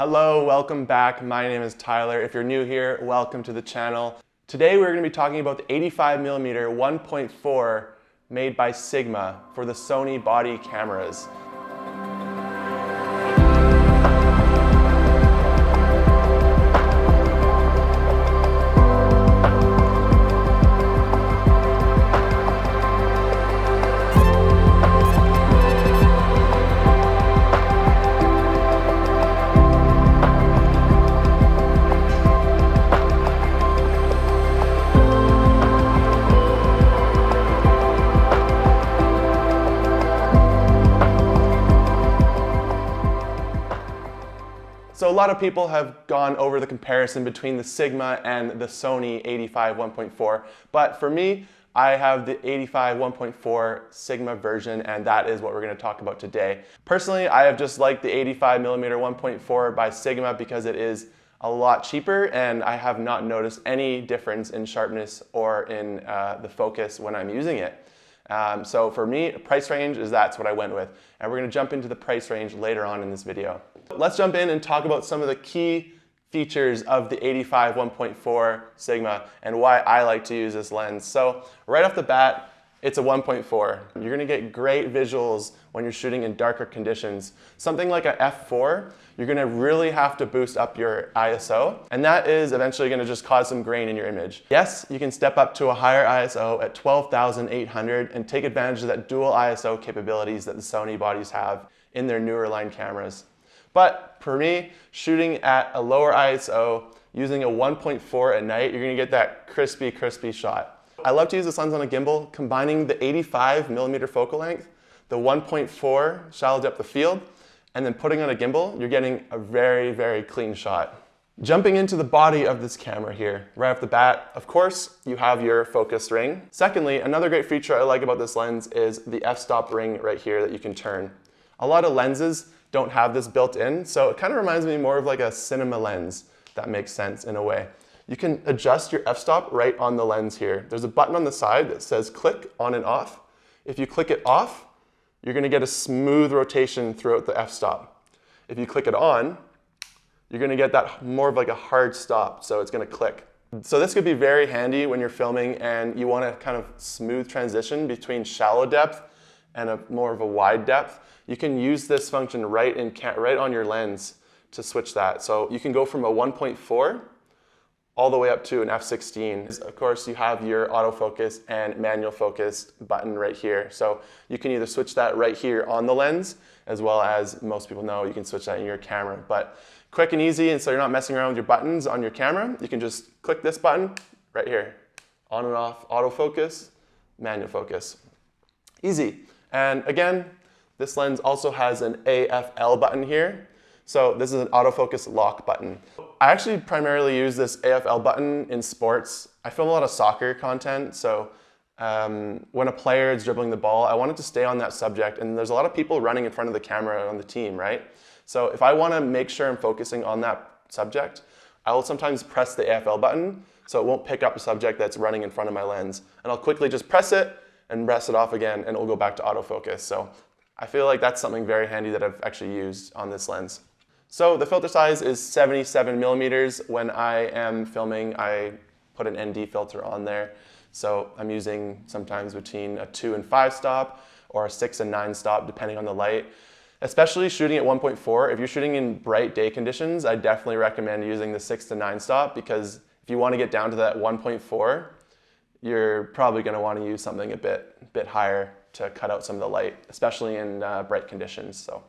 Hello, welcome back. My name is Tyler. If you're new here, welcome to the channel. Today we're going to be talking about the 85mm 1.4 made by Sigma for the Sony body cameras. So a lot of people have gone over the comparison between the Sigma and the Sony 85 1.4, but for me, I have the 85 1.4 Sigma version, and that is what we're going to talk about today. Personally, I have just liked the 85mm 1.4 by Sigma because it is a lot cheaper, and I have not noticed any difference in sharpness or in the focus when I'm using it. So for me, price range is that's what I went with, and we're going to jump into the price range later on in this video. Let's jump in and talk about some of the key features of the 85 1.4 Sigma and why I like to use this lens. So right off the bat, it's a 1.4. You're going to get great visuals when you're shooting in darker conditions. Something like a f4, you're going to really have to boost up your ISO, and that is eventually going to just cause some grain in your image. Yes, you can step up to a higher ISO at 12,800 and take advantage of that dual ISO capabilities that the Sony bodies have in their newer line cameras. But for me, shooting at a lower ISO, using a 1.4 at night, you're going to get that crispy shot. I love to use this lens on a gimbal, combining the 85mm focal length, the 1.4 shallow depth of field, and then putting on a gimbal, you're getting a very clean shot. Jumping into the body of this camera here, right off the bat, of course, you have your focus ring. Secondly, another great feature I like about this lens is the f-stop ring right here that you can turn. A lot of lenses don't have this built in, so it kind of reminds me more of like a cinema lens. That makes sense in a way. You can adjust your f-stop right on the lens here. There's a button on the side that says click on and off. If you click it off, you're going to get a smooth rotation throughout the f-stop. If you click it on, you're going to get that more of like a hard stop, so it's going to click. So this could be very handy when you're filming and you want to kind of smooth transition between shallow depth and more of a wide depth. You can use this function right on your lens to switch that. So you can go from a 1.4 all the way up to an f16. Of course, you have your autofocus and manual focus button right here. So you can either switch that right here on the lens, as well as most people know you can switch that in your camera. But quick and easy, and so you're not messing around with your buttons on your camera, you can just click this button right here. On and off, autofocus, manual focus. Easy. And again, this lens also has an AFL button here. So this is an autofocus lock button. I actually primarily use this AFL button in sports. I film a lot of soccer content, so when a player is dribbling the ball, I want it to stay on that subject, and there's a lot of people running in front of the camera on the team, right? So if I want to make sure I'm focusing on that subject, I will sometimes press the AFL button so it won't pick up a subject that's running in front of my lens. And I'll quickly just press it and press it off again, and it'll go back to autofocus. So I feel like that's something very handy that I've actually used on this lens. So the filter size is 77mm. When I am filming, I put an ND filter on there. So I'm using sometimes between a 2 and 5 stop or a 6 and 9 stop, depending on the light. Especially shooting at 1.4, if you're shooting in bright day conditions, I definitely recommend using the 6 to 9 stop, because if you want to get down to that 1.4, you're probably going to want to use something a bit higher to cut out some of the light, especially in bright conditions. So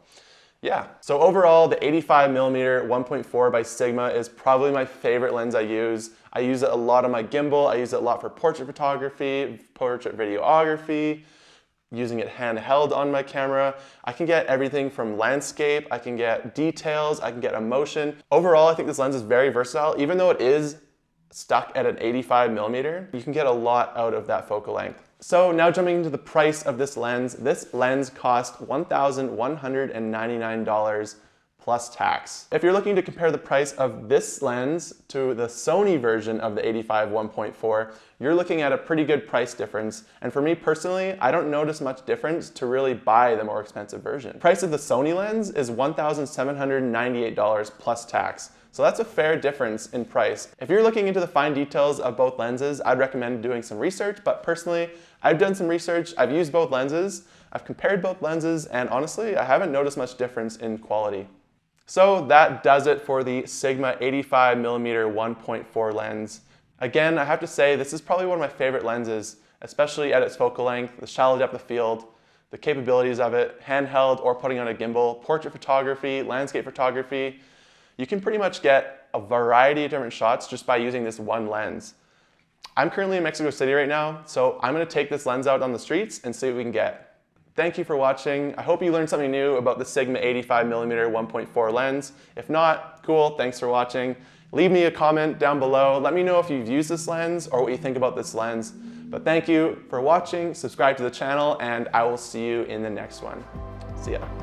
yeah. So overall, the 85mm 1.4 by Sigma is probably my favorite lens I use. I use it a lot on my gimbal. I use it a lot for portrait photography, portrait videography, using it handheld on my camera. I can get everything from landscape, I can get details, I can get emotion. Overall, I think this lens is very versatile. Even though it is stuck at an 85mm, you can get a lot out of that focal length. So now jumping into the price of this lens cost $1,199 plus tax. If you're looking to compare the price of this lens to the Sony version of the 85 1.4, you're looking at a pretty good price difference. And for me personally, I don't notice much difference to really buy the more expensive version. Price of the Sony lens is $1,798 plus tax. So that's a fair difference in price. If you're looking into the fine details of both lenses, I'd recommend doing some research, but personally, I've done some research, I've used both lenses, I've compared both lenses, and honestly, I haven't noticed much difference in quality. So that does it for the Sigma 85mm 1.4 lens. Again, I have to say this is probably one of my favorite lenses, especially at its focal length, the shallow depth of field, the capabilities of it, handheld or putting on a gimbal, portrait photography, landscape photography. You can pretty much get a variety of different shots just by using this one lens. I'm currently in Mexico City right now, so I'm going to take this lens out on the streets and see what we can get. Thank you for watching. I hope you learned something new about the Sigma 85mm 1.4 lens. If not, cool, thanks for watching. Leave me a comment down below. Let me know if you've used this lens or what you think about this lens. But thank you for watching, subscribe to the channel, and I will see you in the next one. See ya.